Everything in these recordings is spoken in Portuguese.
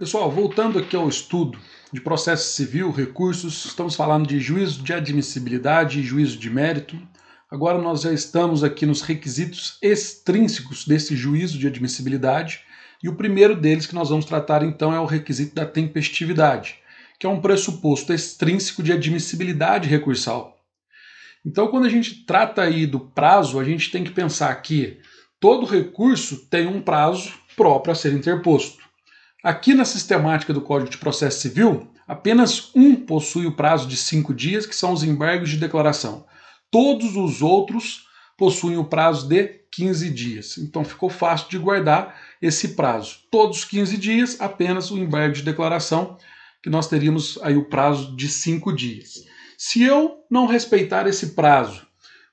Pessoal, voltando aqui ao estudo de processo civil, recursos, estamos falando de juízo de admissibilidade e juízo de mérito. Agora nós já estamos aqui nos requisitos extrínsecos desse juízo de admissibilidade, e o primeiro deles que nós vamos tratar então é o requisito da tempestividade, que é um pressuposto extrínseco de admissibilidade recursal. Então, quando a gente trata aí do prazo, a gente tem que pensar que todo recurso tem um prazo próprio a ser interposto. Aqui na sistemática do Código de Processo Civil, apenas um possui o prazo de 5 dias, que são os embargos de declaração. Todos os outros possuem o prazo de 15 dias. Então ficou fácil de guardar esse prazo. Todos os 15 dias, apenas o embargo de declaração, que nós teríamos aí o prazo de 5 dias. Se eu não respeitar esse prazo,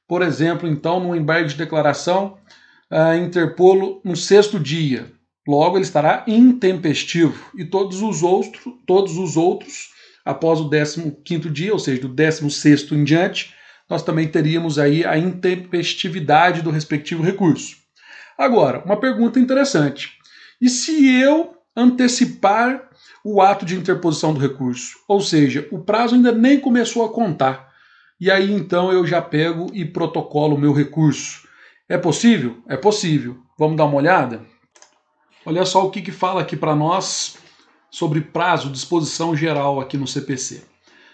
por exemplo, então, no embargo de declaração, interpô-lo no 6º dia, logo ele estará intempestivo, e todos os outros, após o 15º dia, ou seja, do 16º em diante, nós também teríamos aí a intempestividade do respectivo recurso. Agora, uma pergunta interessante. E se eu antecipar o ato de interposição do recurso? Ou seja, o prazo ainda nem começou a contar. E aí então eu já pego e protocolo o meu recurso. É possível? É possível. Vamos dar uma olhada? Olha só o que fala aqui para nós sobre prazo, disposição geral aqui no CPC.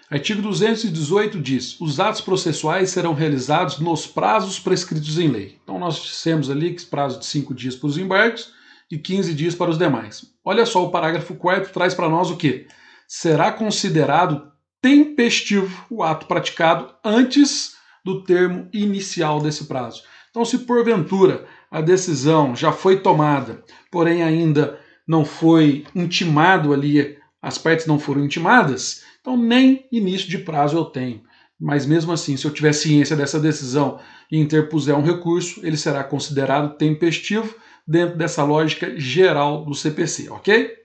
Artigo 218 diz: os atos processuais serão realizados nos prazos prescritos em lei. Então nós dissemos ali que prazo de 5 dias para os embargos e 15 dias para os demais. Olha só, o parágrafo 4º traz para nós o quê? Será considerado tempestivo o ato praticado antes do termo inicial desse prazo. Então, se porventura a decisão já foi tomada, porém ainda não foi intimado ali, as partes não foram intimadas, então nem início de prazo eu tenho. Mas mesmo assim, se eu tiver ciência dessa decisão e interpuser um recurso, ele será considerado tempestivo dentro dessa lógica geral do CPC, ok?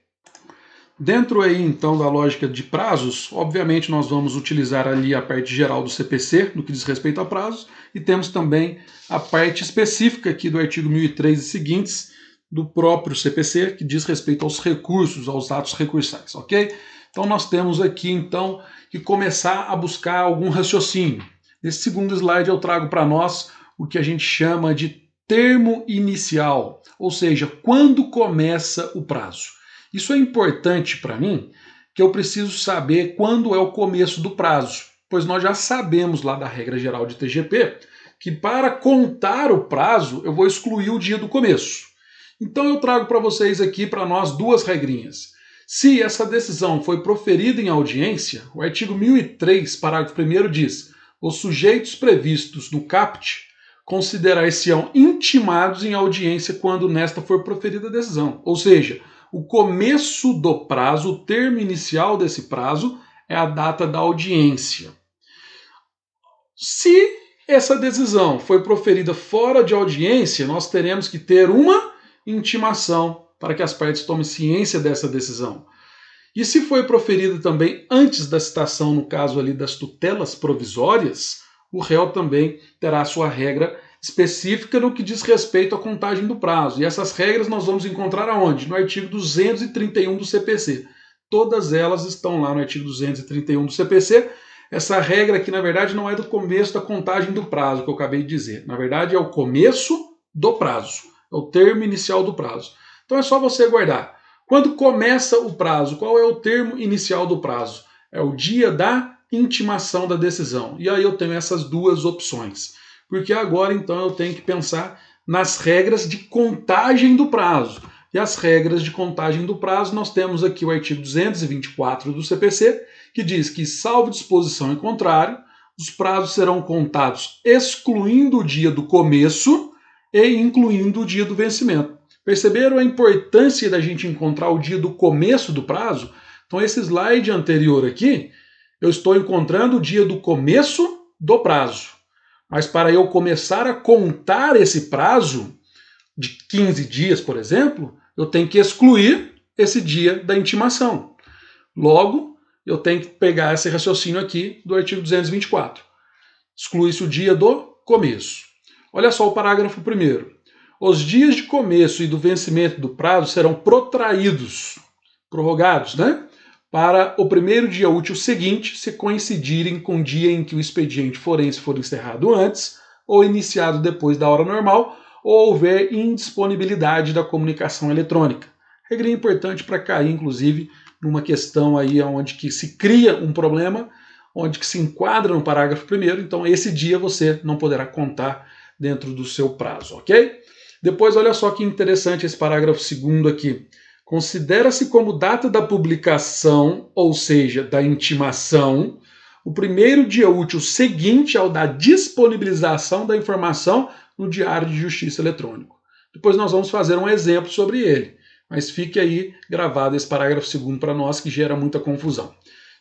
Dentro aí então da lógica de prazos, obviamente nós vamos utilizar ali a parte geral do CPC, no que diz respeito a prazos, e temos também a parte específica aqui do artigo 1003 e seguintes do próprio CPC, que diz respeito aos recursos, aos atos recursais, ok? Então nós temos aqui então que começar a buscar algum raciocínio. Nesse segundo slide eu trago para nós o que a gente chama de termo inicial, ou seja, quando começa o prazo. Isso é importante para mim, que eu preciso saber quando é o começo do prazo, pois nós já sabemos lá da regra geral de TGP que para contar o prazo eu vou excluir o dia do começo. Então eu trago para vocês aqui para nós duas regrinhas. Se essa decisão foi proferida em audiência, o artigo 1003, parágrafo 1º diz: os sujeitos previstos no caput considerar-se-ão intimados em audiência quando nesta for proferida a decisão. Ou seja, o começo do prazo, o termo inicial desse prazo, é a data da audiência. Se essa decisão foi proferida fora de audiência, nós teremos que ter uma intimação para que as partes tomem ciência dessa decisão. E se foi proferida também antes da citação, no caso ali das tutelas provisórias, o réu também terá a sua regra específica no que diz respeito à contagem do prazo. E essas regras nós vamos encontrar aonde? No artigo 231 do CPC. Todas elas estão lá no artigo 231 do CPC. Essa regra aqui, na verdade, não é do começo da contagem do prazo, que eu acabei de dizer. Na verdade, é o começo do prazo. É o termo inicial do prazo. Então é só você guardar. Quando começa o prazo, qual é o termo inicial do prazo? É o dia da intimação da decisão. E aí eu tenho essas duas opções. Porque agora, então, eu tenho que pensar nas regras de contagem do prazo. E as regras de contagem do prazo, nós temos aqui o artigo 224 do CPC, que diz que, salvo disposição em contrário, os prazos serão contados excluindo o dia do começo e incluindo o dia do vencimento. Perceberam a importância da gente encontrar o dia do começo do prazo? Então, esse slide anterior aqui, eu estou encontrando o dia do começo do prazo. Mas para eu começar a contar esse prazo, de 15 dias, por exemplo, eu tenho que excluir esse dia da intimação. Logo, eu tenho que pegar esse raciocínio aqui do artigo 224. Exclui-se o dia do começo. Olha só o parágrafo 1º. Os dias de começo e do vencimento do prazo serão protraídos prorrogados, né? Para o primeiro dia útil seguinte se coincidirem com o dia em que o expediente forense for encerrado antes ou iniciado depois da hora normal ou houver indisponibilidade da comunicação eletrônica. Regrinha importante para cair, inclusive, numa questão aí onde que se cria um problema, onde que se enquadra no parágrafo primeiro, então esse dia você não poderá contar dentro do seu prazo, ok? Depois, olha só que interessante esse parágrafo segundo aqui. Considera-se como data da publicação, ou seja, da intimação, o primeiro dia útil seguinte ao da disponibilização da informação no Diário de Justiça Eletrônico. Depois nós vamos fazer um exemplo sobre ele, mas fique aí gravado esse parágrafo segundo para nós, que gera muita confusão.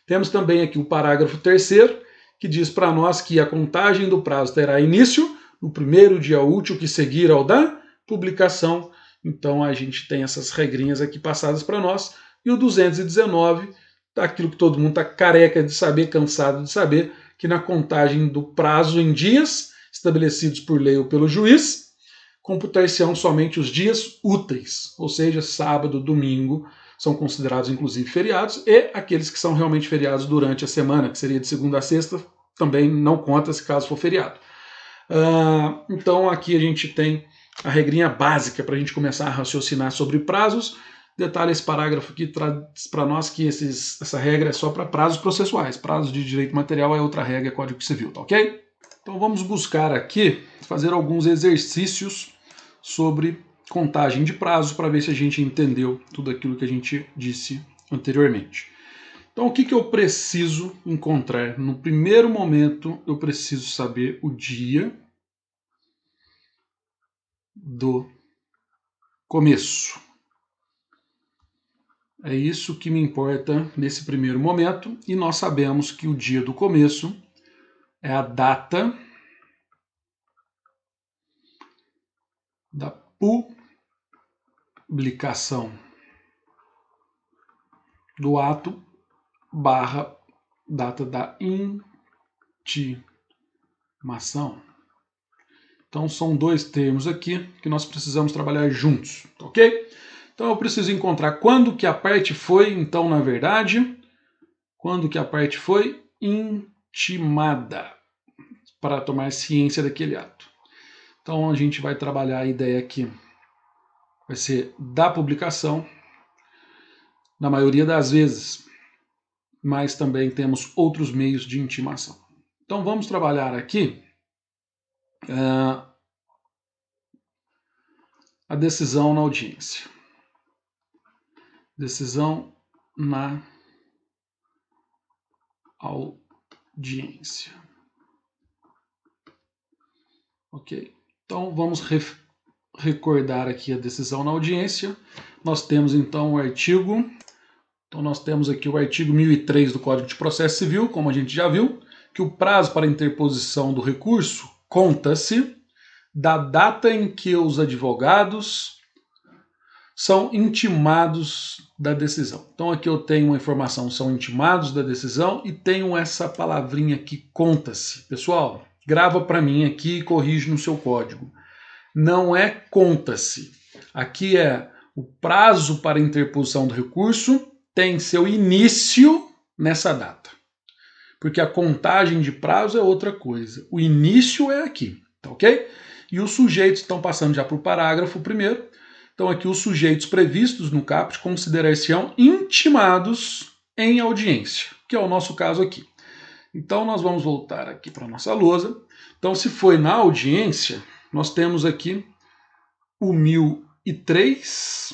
Temos também aqui o parágrafo terceiro, que diz para nós que a contagem do prazo terá início no primeiro dia útil que seguir ao da publicação. Então a gente tem essas regrinhas aqui passadas para nós. E o 219, aquilo que todo mundo está careca de saber, cansado de saber, que na contagem do prazo em dias, estabelecidos por lei ou pelo juiz, computar-se-ão somente os dias úteis, ou seja, sábado, domingo, são considerados inclusive feriados, e aqueles que são realmente feriados durante a semana, que seria de segunda a sexta, também não conta se caso for feriado. Então aqui a gente tem a regrinha básica para a gente começar a raciocinar sobre prazos. Detalhe, esse parágrafo aqui traz para nós que essa regra é só para prazos processuais. Prazos de direito material é outra regra, é Código Civil, tá ok? Então vamos buscar aqui, fazer alguns exercícios sobre contagem de prazos para ver se a gente entendeu tudo aquilo que a gente disse anteriormente. Então o que eu preciso encontrar? No primeiro momento eu preciso saber o dia do começo. É isso que me importa nesse primeiro momento, e nós sabemos que o dia do começo é a data da publicação do ato barra data da intimação. Então são dois termos aqui que nós precisamos trabalhar juntos, ok? Então eu preciso encontrar quando que a parte foi, então, na verdade, quando que a parte foi intimada para tomar ciência daquele ato. Então a gente vai trabalhar a ideia aqui, vai ser da publicação, na maioria das vezes, mas também temos outros meios de intimação. Então vamos trabalhar aqui a decisão na audiência. Decisão na audiência. Ok? Então vamos recordar aqui a decisão na audiência. Nós temos então o artigo. Então nós temos aqui o artigo 1003 do Código de Processo Civil, como a gente já viu, que o prazo para interposição do recurso conta-se da data em que os advogados são intimados da decisão. Então aqui eu tenho uma informação, são intimados da decisão, e tenho essa palavrinha aqui, conta-se. Pessoal, grava para mim aqui e corrige no seu código. Não é conta-se. Aqui é o prazo para interposição do recurso tem seu início nessa data. Porque a contagem de prazo é outra coisa. O início é aqui, tá ok? E os sujeitos estão passando já para o parágrafo primeiro. Então aqui os sujeitos previstos no caput considerar-se-ão intimados em audiência, que é o nosso caso aqui. Então nós vamos voltar aqui para a nossa lousa. Então se foi na audiência, nós temos aqui o 1003,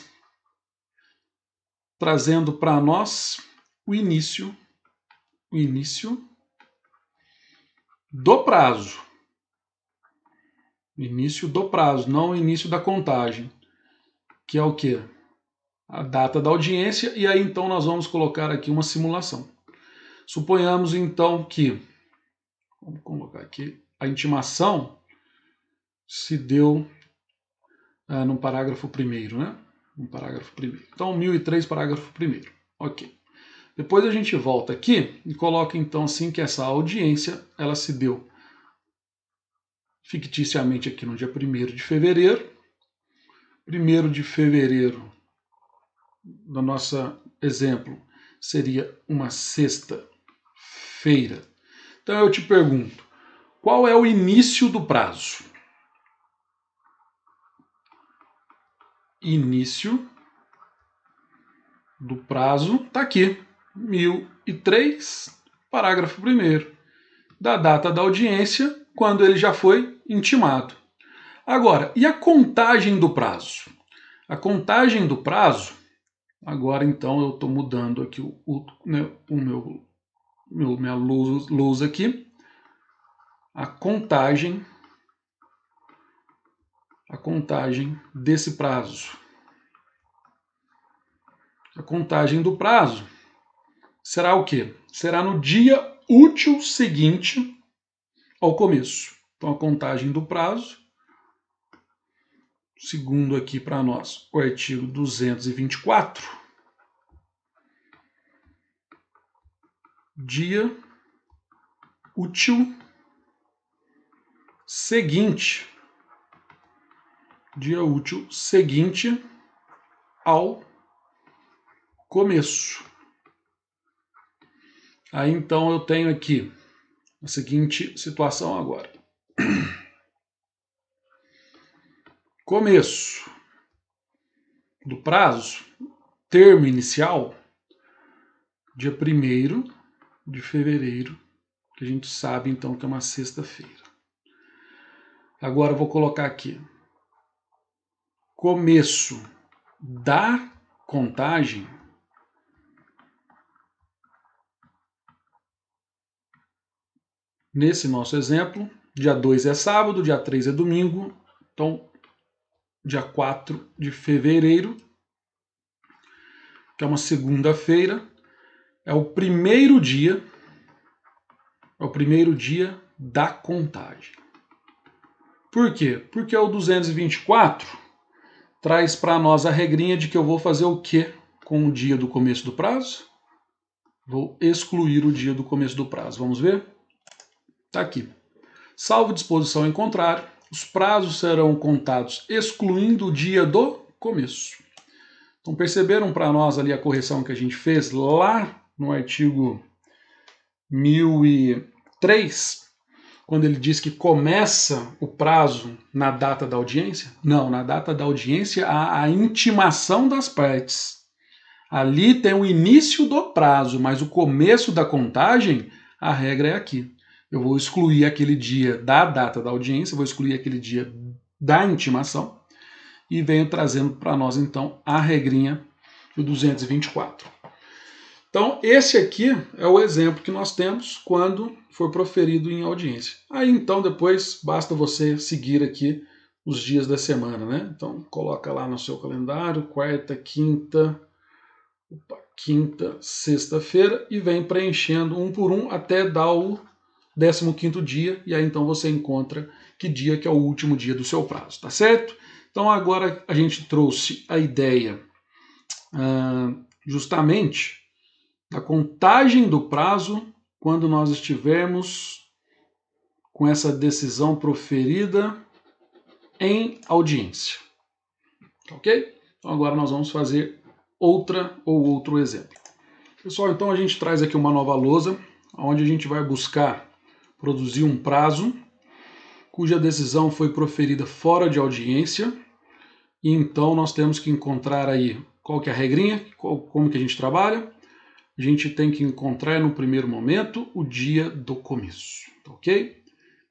trazendo para nós o início do prazo. Início do prazo, não o início da contagem, que é o quê? A data da audiência, e aí então nós vamos colocar aqui uma simulação. Suponhamos então que, vamos colocar aqui, a intimação se deu no parágrafo primeiro, né? No parágrafo primeiro. Então 1003, parágrafo primeiro. Ok. Depois a gente volta aqui e coloca então assim que essa audiência ela se deu ficticiamente aqui no dia 1º de fevereiro. 1º de fevereiro da nossa exemplo, seria uma sexta-feira. Então eu te pergunto, qual é o início do prazo? Início do prazo está aqui, 1003, parágrafo 1º, da data da audiência, quando ele já foi intimado. Agora, e a contagem do prazo? A contagem do prazo, agora então eu estou mudando aqui minha luz aqui, a contagem desse prazo. A contagem do prazo será o quê? Será no dia útil seguinte ao começo. Então a contagem do prazo, segundo aqui para nós o artigo 224, dia útil seguinte. Dia útil seguinte ao começo. Aí então eu tenho aqui a seguinte situação agora. Começo do prazo, termo inicial, dia 1º de fevereiro, que a gente sabe então que é uma sexta-feira. Agora eu vou colocar aqui. Começo da contagem nesse nosso exemplo, dia 2 é sábado, dia 3 é domingo, então dia 4 de fevereiro, que é uma segunda-feira, é o primeiro dia da contagem. Por quê? Porque o 224 traz para nós a regrinha de que eu vou fazer o quê com o dia do começo do prazo? Vou excluir o dia do começo do prazo. Vamos ver? Está aqui. Salvo disposição em contrário, os prazos serão contados excluindo o dia do começo. Então perceberam para nós ali a correção que a gente fez lá no artigo 1003, quando ele diz que começa o prazo na data da audiência? Não, na data da audiência há a intimação das partes. Ali tem o início do prazo, mas o começo da contagem, a regra é aqui. Eu vou excluir aquele dia da data da audiência, vou excluir aquele dia da intimação e venho trazendo para nós, então, a regrinha do 224. Então, esse aqui é o exemplo que nós temos quando for proferido em audiência. Aí, então, depois, basta você seguir aqui os dias da semana, né? Então, coloca lá no seu calendário, quarta, quinta, sexta-feira, e vem preenchendo um por um até dar o 15º dia, e aí então você encontra que dia que é o último dia do seu prazo, tá certo? Então agora a gente trouxe a ideia justamente da contagem do prazo quando nós estivermos com essa decisão proferida em audiência, ok? Então agora nós vamos fazer outro exemplo. Pessoal, então a gente traz aqui uma nova lousa, onde a gente vai buscar produzir um prazo cuja decisão foi proferida fora de audiência, e então nós temos que encontrar aí qual que é a regrinha, como que a gente trabalha. A gente tem que encontrar no primeiro momento o dia do começo, ok?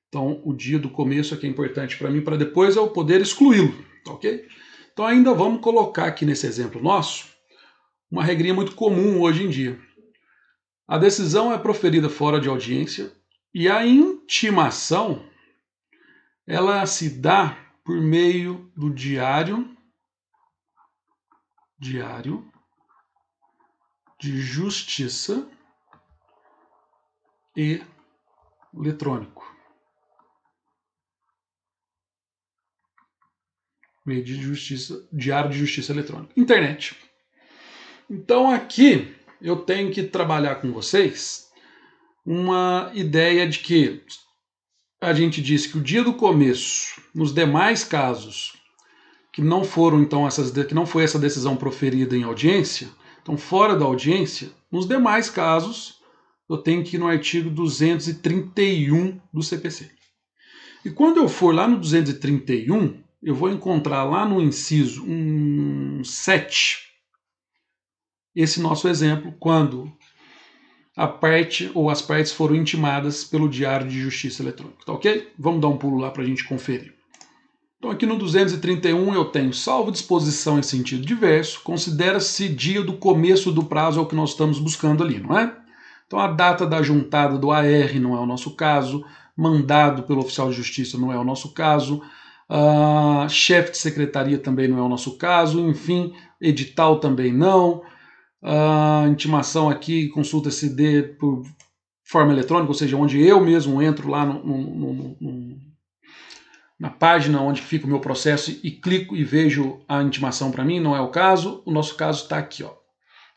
Então o dia do começo é que é importante para mim, para depois eu poder excluí-lo, ok? Então ainda vamos colocar aqui nesse exemplo nosso uma regrinha muito comum hoje em dia. A decisão é proferida fora de audiência e a intimação ela se dá por meio do diário de justiça eletrônico. Meio de justiça, diário de justiça eletrônica. Internet. Então aqui eu tenho que trabalhar com vocês uma ideia de que a gente disse que o dia do começo, nos demais casos que não foram então que não foi essa decisão proferida em audiência, Então, fora da audiência, nos demais casos, eu tenho que ir no artigo 231 do CPC. E quando eu for lá no 231, eu vou encontrar lá no inciso 7, esse nosso exemplo, quando a parte ou as partes foram intimadas pelo Diário de Justiça Eletrônica, tá ok? Vamos dar um pulo lá para a gente conferir. Então aqui no 231 eu tenho salvo disposição em sentido diverso, considera-se dia do começo do prazo, é o que nós estamos buscando ali, não é? Então a data da juntada do AR não é o nosso caso, mandado pelo oficial de justiça não é o nosso caso, chefe de secretaria também não é o nosso caso, enfim, edital também não, intimação aqui, consulta SD por forma eletrônica, ou seja, onde eu mesmo entro lá na página onde fica o meu processo e clico e vejo a intimação para mim, não é o caso. O nosso caso está aqui, ó,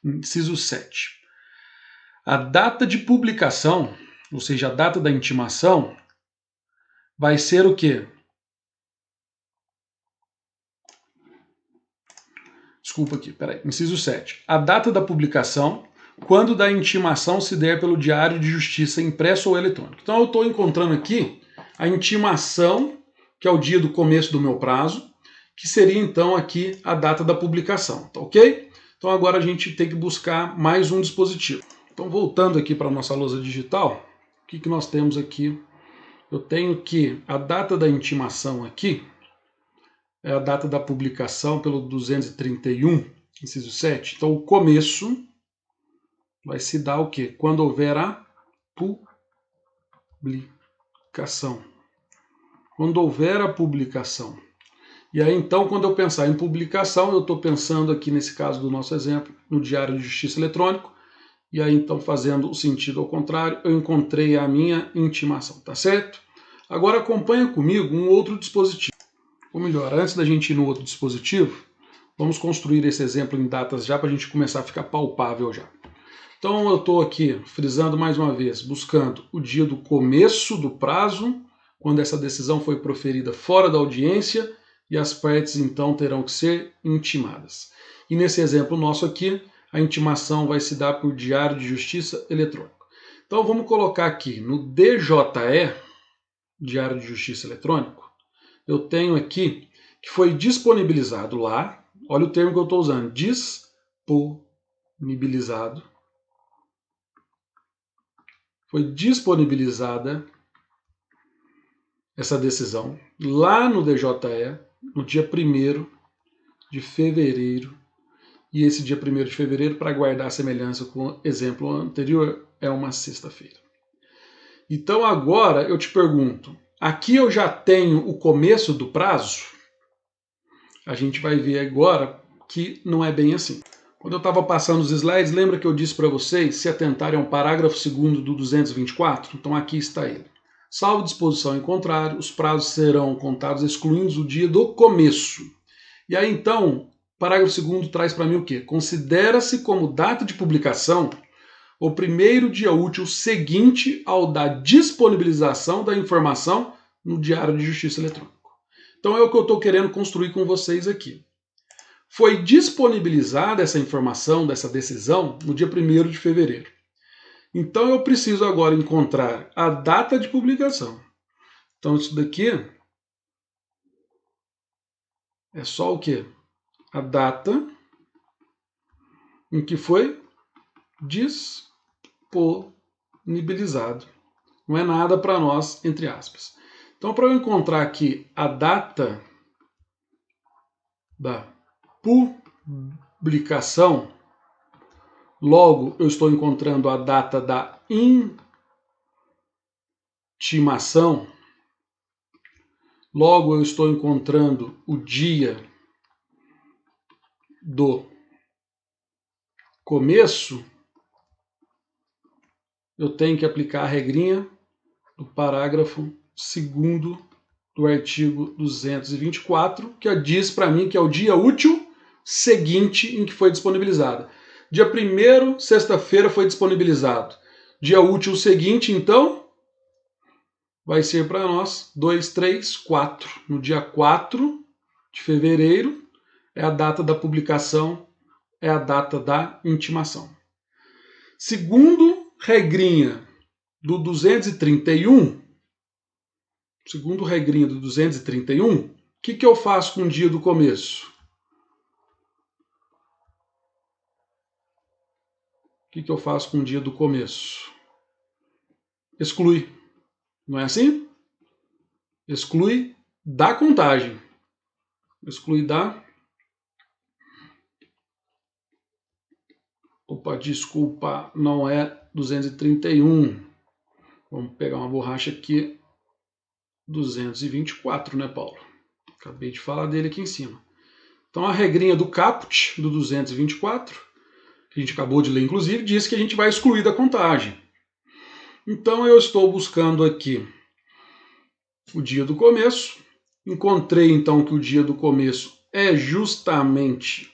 inciso 7. A data de publicação, ou seja, a data da intimação, vai ser o quê? Desculpa aqui, peraí. Inciso 7. A data da publicação, quando da intimação se der pelo Diário de Justiça impresso ou eletrônico. Então eu estou encontrando aqui a intimação, que é o dia do começo do meu prazo, que seria então aqui a data da publicação, tá ok? Então agora a gente tem que buscar mais um dispositivo. Então voltando aqui para a nossa lousa digital, o que nós temos aqui? Eu tenho que a data da intimação aqui é a data da publicação pelo 231, inciso 7. Então o começo vai se dar o quê? Quando houver a publicação. Quando houver a publicação. E aí, então, quando eu pensar em publicação, eu estou pensando aqui, nesse caso do nosso exemplo, no Diário de Justiça Eletrônico, e aí, então, fazendo o sentido ao contrário, eu encontrei a minha intimação, tá certo? Agora, acompanha comigo um outro dispositivo. Ou melhor, antes da gente ir no outro dispositivo, vamos construir esse exemplo em datas já, para a gente começar a ficar palpável já. Então, eu estou aqui, frisando mais uma vez, buscando o dia do começo do prazo, quando essa decisão foi proferida fora da audiência, e as partes então terão que ser intimadas. E nesse exemplo nosso aqui, a intimação vai se dar por Diário de Justiça Eletrônico. Então vamos colocar aqui no DJE, Diário de Justiça Eletrônico, eu tenho aqui que foi disponibilizado lá, olha o termo que eu estou usando, disponibilizado, foi disponibilizada essa decisão lá no DJE, no dia 1º de fevereiro, e esse dia 1º de fevereiro, para guardar a semelhança com o exemplo anterior, é uma sexta-feira. Então agora eu te pergunto, aqui eu já tenho o começo do prazo? A gente vai ver agora que não é bem assim. Quando eu estava passando os slides, lembra que eu disse para vocês se atentarem ao parágrafo 2º do 224? Então aqui está ele. Salvo disposição em contrário, os prazos serão contados excluindo o dia do começo. E aí então, parágrafo 2º traz para mim o quê? Considera-se como data de publicação o primeiro dia útil seguinte ao da disponibilização da informação no Diário de Justiça Eletrônico. Então é o que eu estou querendo construir com vocês aqui. Foi disponibilizada essa informação, dessa decisão, no dia 1º de fevereiro. Então eu preciso agora encontrar a data de publicação. Então isso daqui é só o quê? A data em que foi disponibilizado. Não é nada para nós, entre aspas. Então, para eu encontrar aqui a data da publicação, logo eu estou encontrando a data da intimação, logo eu estou encontrando o dia do começo, eu tenho que aplicar a regrinha do parágrafo 2º do artigo 224, que diz para mim que é o dia útil seguinte em que foi disponibilizada. Dia 1º, sexta-feira, foi disponibilizado. Dia útil seguinte, então, vai ser para nós 2, 3, 4. No dia 4 de fevereiro é a data da publicação é a data da intimação. Segundo regrinha do 231, o que eu faço com o dia do começo? Exclui. Não é assim? Exclui da contagem. Opa, desculpa, não é 231. Vamos pegar uma borracha aqui. 224, né, Paulo? Acabei de falar dele aqui em cima. Então a regrinha do caput, do 224, que a gente acabou de ler, inclusive, diz que a gente vai excluir da contagem. Então eu estou buscando aqui o dia do começo. Encontrei então que o dia do começo é justamente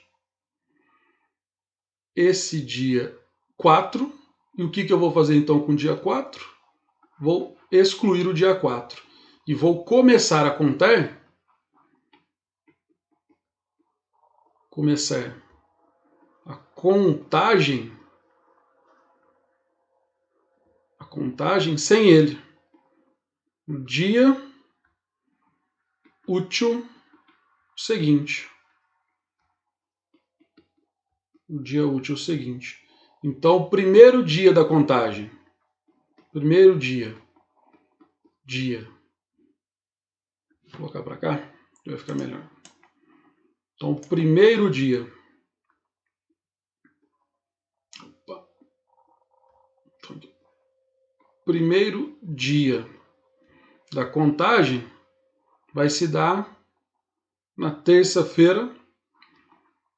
esse dia 4. E o que eu vou fazer então com o dia 4? Vou excluir o dia 4. E vou começar a contar. A contagem sem ele. O dia útil seguinte. Então, o primeiro dia da contagem. Vou colocar para cá, vai ficar melhor. Então, primeiro dia. Primeiro dia da contagem vai se dar na terça-feira,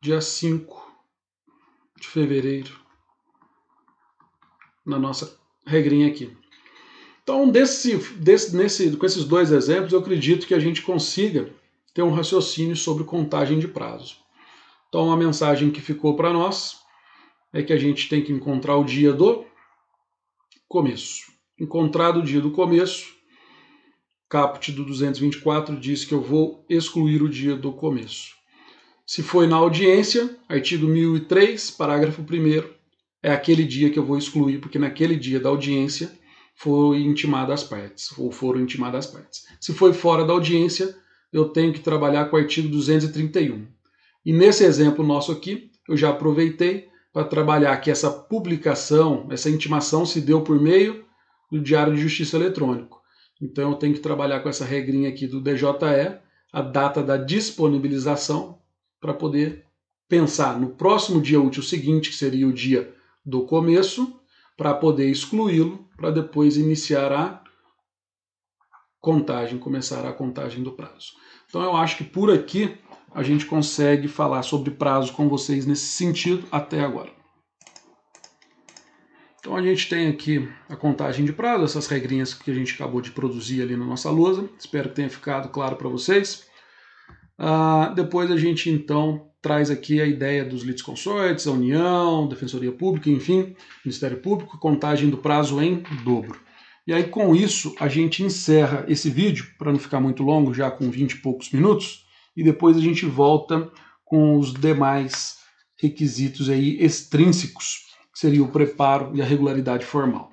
dia 5 de fevereiro, na nossa regrinha aqui. Então, com esses dois exemplos, eu acredito que a gente consiga ter um raciocínio sobre contagem de prazo. Então, a mensagem que ficou para nós é que a gente tem que encontrar o dia do começo. Encontrado o dia do começo, caput do 224 diz que eu vou excluir o dia do começo. Se foi na audiência, artigo 1003, parágrafo 1º, é aquele dia que eu vou excluir, porque naquele dia da audiência foram intimadas as partes. Se foi fora da audiência, eu tenho que trabalhar com o artigo 231. E nesse exemplo nosso aqui, eu já aproveitei para trabalhar que essa publicação, essa intimação se deu por meio do Diário de Justiça Eletrônico. Então eu tenho que trabalhar com essa regrinha aqui do DJE, a data da disponibilização, para poder pensar no próximo dia útil seguinte, que seria o dia do começo, para poder excluí-lo, para depois iniciar a contagem, começar a contagem do prazo. Então eu acho que por aqui a gente consegue falar sobre prazo com vocês nesse sentido até agora. Então a gente tem aqui a contagem de prazo, essas regrinhas que a gente acabou de produzir ali na nossa lousa. Espero que tenha ficado claro para vocês. Depois a gente então traz aqui a ideia dos litisconsortes, a União, Defensoria Pública, enfim, Ministério Público, contagem do prazo em dobro. E aí com isso a gente encerra esse vídeo, para não ficar muito longo, já com 20 e poucos minutos, e depois a gente volta com os demais requisitos aí extrínsecos, que seria o preparo e a regularidade formal.